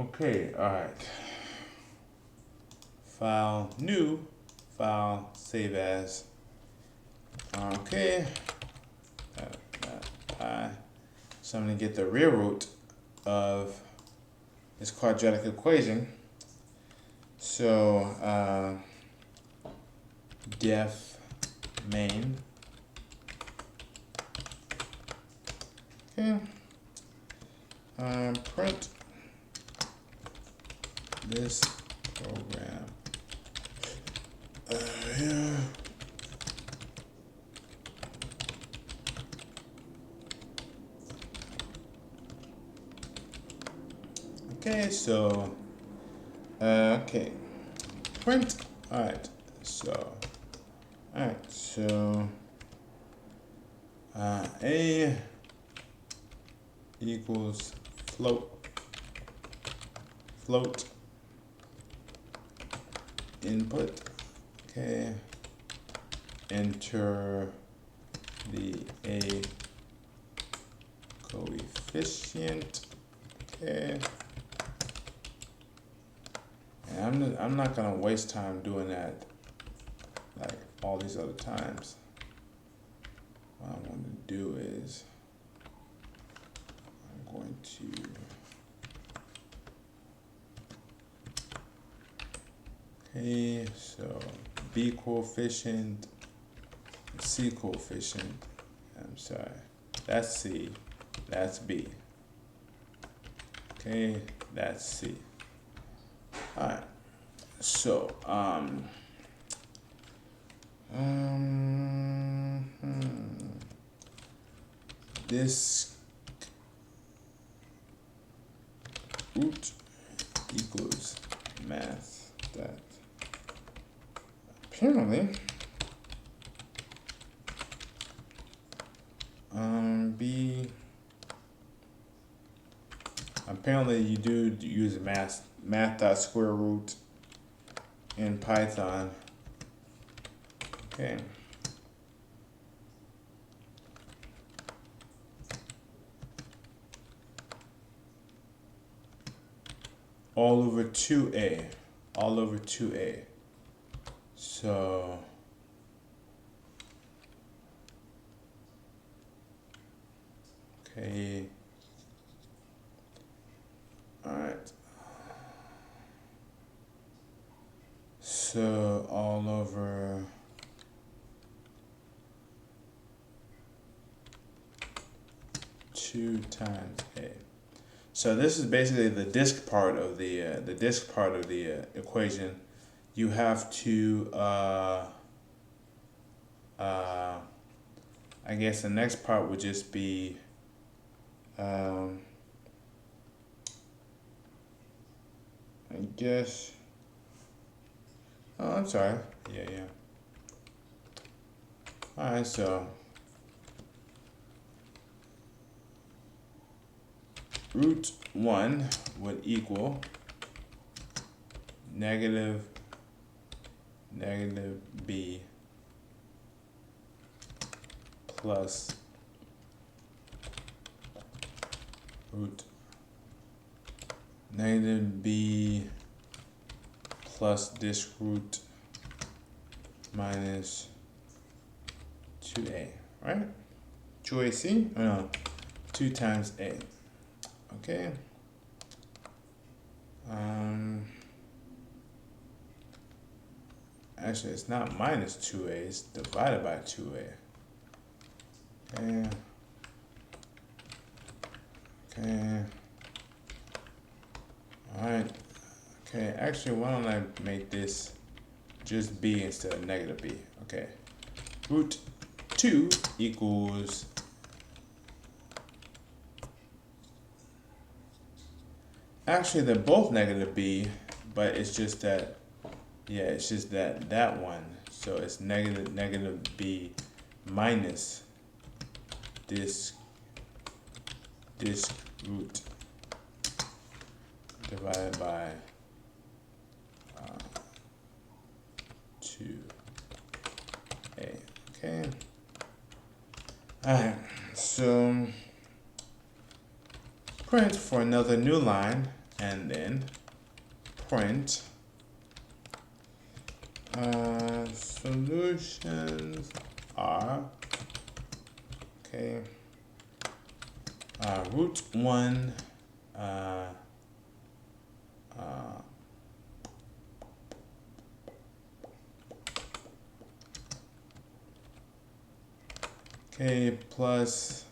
Okay, all right. File, new, file, save as. Okay. So I'm going to get the real root of this quadratic equation. So def main. Okay. Print this program. Yeah. Okay, so okay, print. All right, so a equals float input. Okay, enter the a coefficient. Okay. And I'm not gonna waste time doing that like all these other times. What I want to do is I'm going to okay, so B coefficient, C coefficient. I'm sorry, that's C, that's B. Okay, that's C. All right. So this root equals math that apparently apparently you do use math dot square root in Python. Okay. All over 2a. All over 2a. So okay. Alright. So all over 2 times a. So this is basically the disk part of the equation. You have to I guess the next part would just be I guess I'm sorry. Yeah. Alright, so root 1 would equal negative b plus root negative b plus this root minus 2a, right? 2ac? Oh, no, 2 times a. Okay. Actually, it's not minus 2a, it's divided by 2a. Okay. Alright. Okay, actually, why don't I make this just b instead of negative b? Okay. Root 2 equals actually they're both negative b, but it's just that that one. So it's negative b minus this root divided by 2a. Okay. Alright, so print for another new line. and then print solutions are, okay, root 1 okay, plus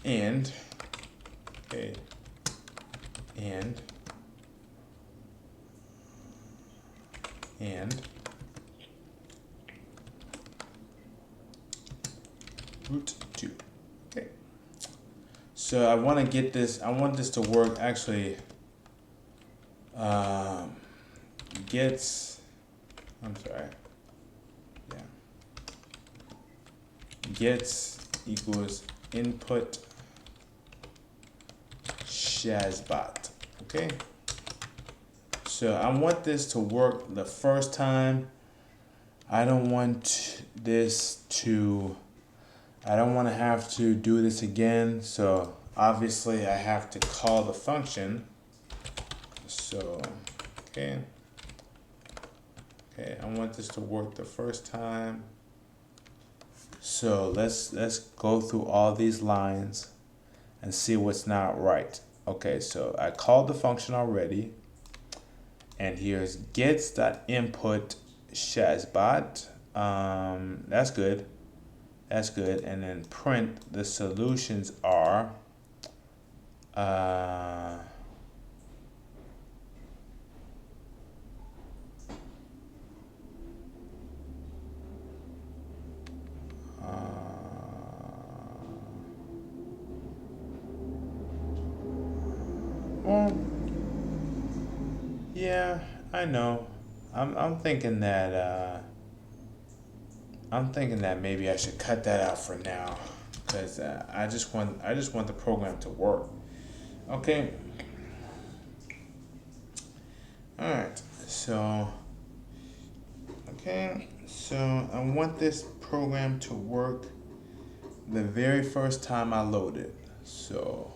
and, okay, and root 2. Okay. So I want to get this, I want this to work actually, gets, I'm sorry, yeah, gets equals input Shazbot, okay? So I want this to work the first time. I don't want this to, I don't want to have to do this again. So obviously I have to call the function. So, okay. Okay, I want this to work the first time. So let's go through all these lines and see what's not right. Okay, so I called the function already. And here's gets.input Shazbot. That's good. That's good. And then print the solutions are well, yeah, I know. I'm thinking that maybe I should cut that out for now, because I just want the program to work. Okay. All right. So okay. So I want this program to work the very first time I load it. So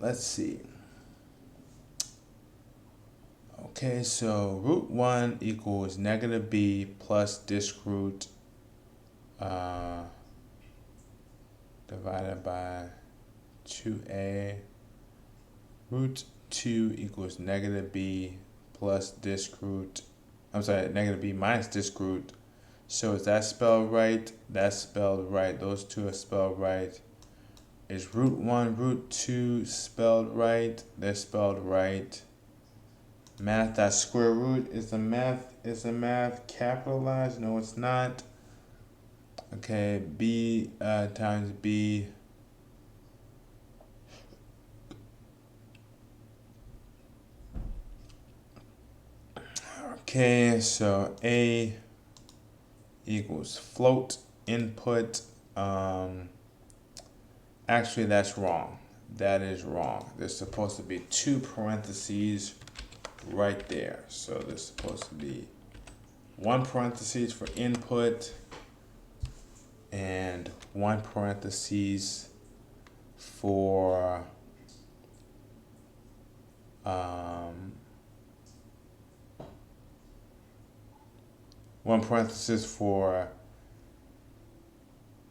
let's see. Okay, so root 1 equals negative b plus disk root divided by 2a. Root 2 equals negative b plus disk root. I'm sorry, negative b minus disk root. So is that spelled right? That's spelled right. Those two are spelled right. Is root 1, root 2 spelled right? They're spelled right. Math dot square root, is the math capitalized? No, it's not. Okay, b times b. Okay, so a equals float input. Actually, that's wrong. That is wrong. There's supposed to be 2 parentheses right there. So there's supposed to be 1 parentheses for input and 1 parentheses for one parenthesis for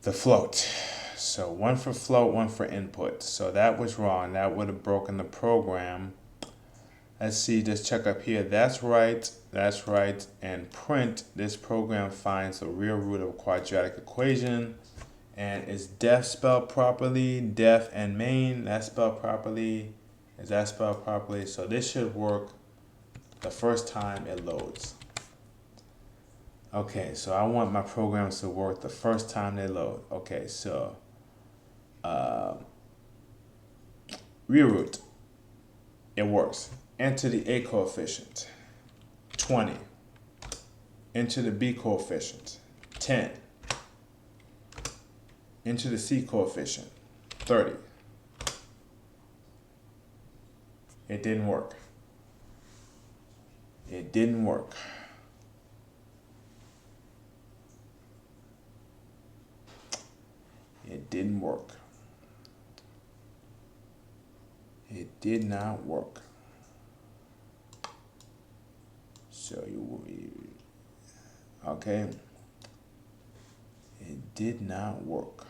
the float. So 1 for float, 1 for input. So that was wrong. That would have broken the program. Let's see, just check up here. That's right. That's right. And print, this program finds the real root of a quadratic equation. And is def spelled properly? Def and main, that's spelled properly. Is that spelled properly? So this should work the first time it loads. Okay, so I want my programs to work the first time they load. Okay, so real root, it works. Enter the A coefficient, 20. Enter the B coefficient, 10. Enter the C coefficient, 30. It didn't work. It didn't work. it didn't work. It did not work. So okay, it did not work.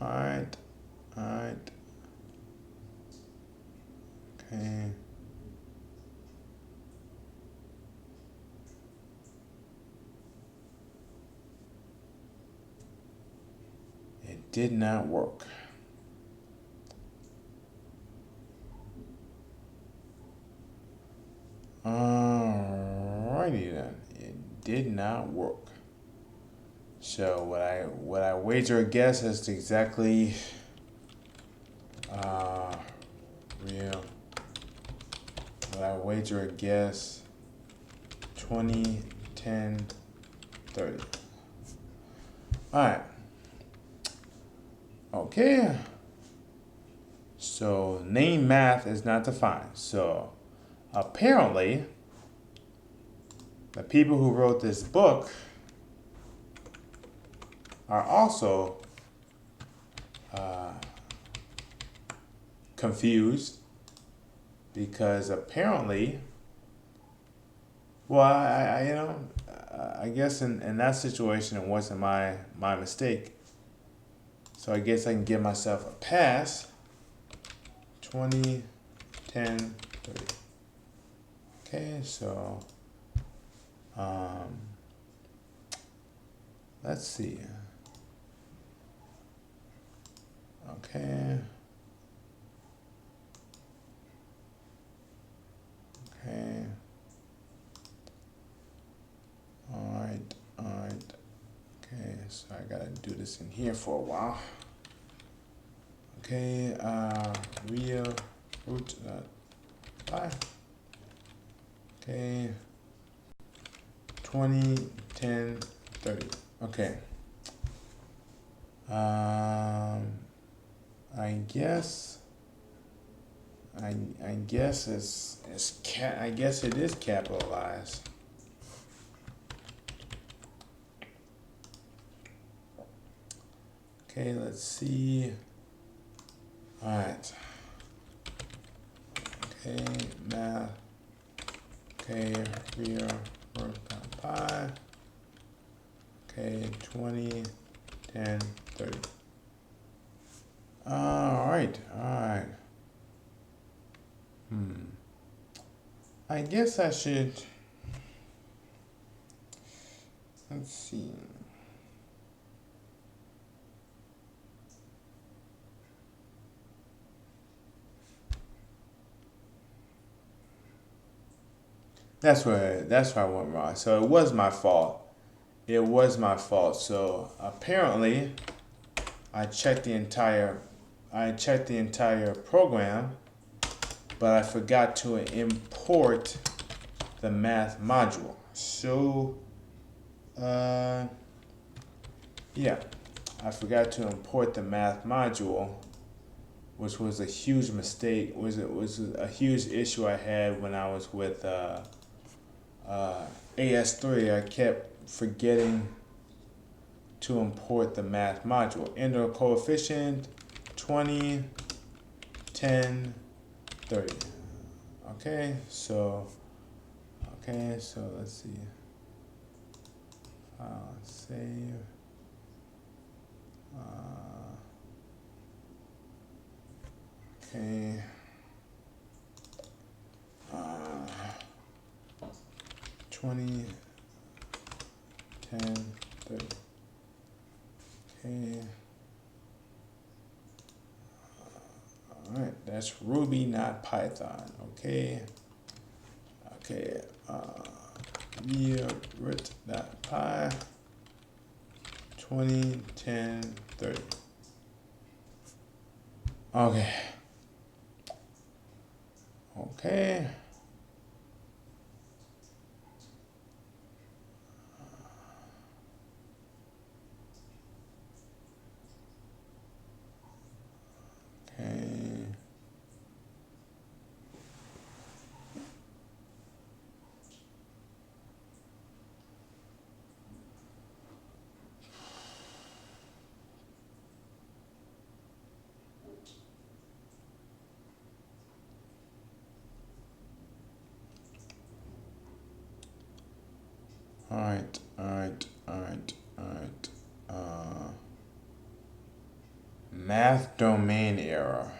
All right, okay. It did not work. Alrighty then, it did not work. So what I wager a guess as to exactly real. What I wager a guess 20, 10, 30. All right. Okay. So name math is not defined. So apparently, the people who wrote this book are also confused because apparently, well, I guess in that situation it wasn't my mistake. So I guess I can give myself a pass. 20, 10, 30. Okay, so let's see. Okay. Okay. All right. Okay, so I gotta do this in here for a while. Okay, real root pi. Okay. 20, 10, 30. Okay. I guess I guess it is capitalized. Okay, let's see. All right. Okay, math. Okay, real root pi. Okay, 20, 10, 30. All right. I guess I should, let's see. That's where I went wrong. So it was my fault. So apparently I checked the entire program, but I forgot to import the math module. So yeah, I forgot to import the math module, which was a huge mistake. Was a huge issue I had when I was with AS3. I kept forgetting to import the math module. Enter coefficient 20, 10, 30. Okay, so let's see. Save. Okay. 20, 10, 30. Okay. All right, that's Ruby, not Python. Okay. Real root.py 20, 10, 30. Okay. Okay. Math domain error.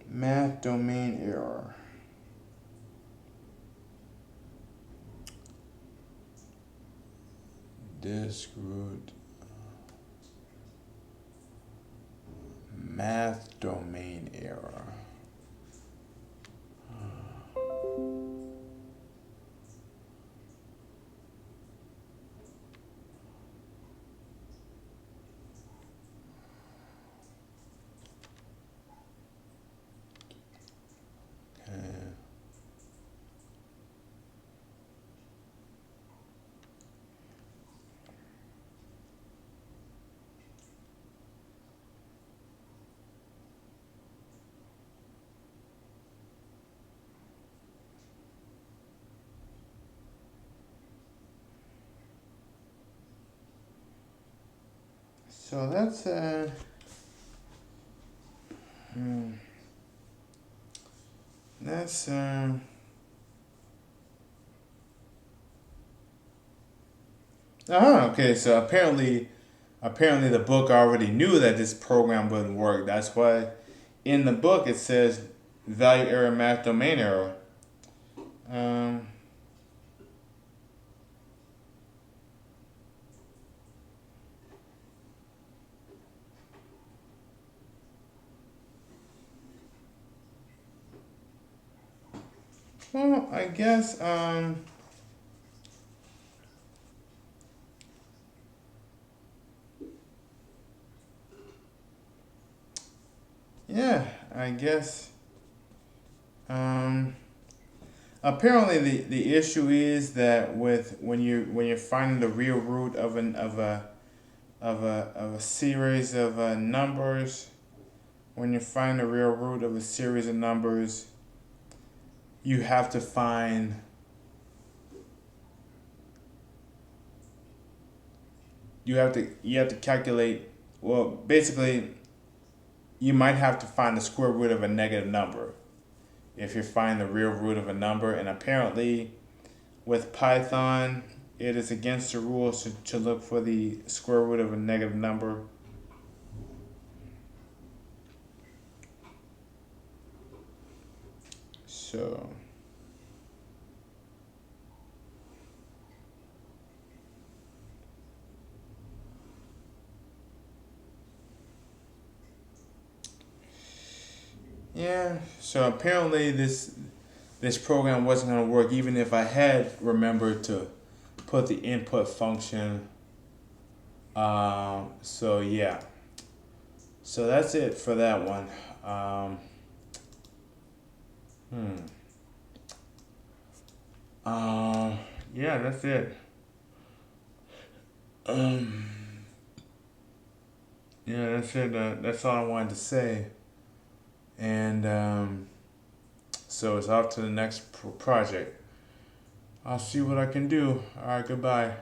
Math domain error. Disk root. Math domain error. So that's that's okay. So apparently the book already knew that this program wouldn't work. That's why in the book it says value error, math domain error. Um, well, I guess yeah, I guess apparently the issue is that with when you're finding the real root of a series of numbers, when you find the real root of a series of numbers, you have to find you have to calculate, well, basically you might have to find the square root of a negative number if you find the real root of a number, and apparently with Python it is against the rules to look for the square root of a negative number. So yeah, so apparently this program wasn't going to work even if I had remembered to put the input function. So yeah, so that's it for that one. Hmm. Yeah, that's it. Um, yeah, that's it. That's all I wanted to say. And so it's off to the next project. I'll see what I can do. All right, goodbye.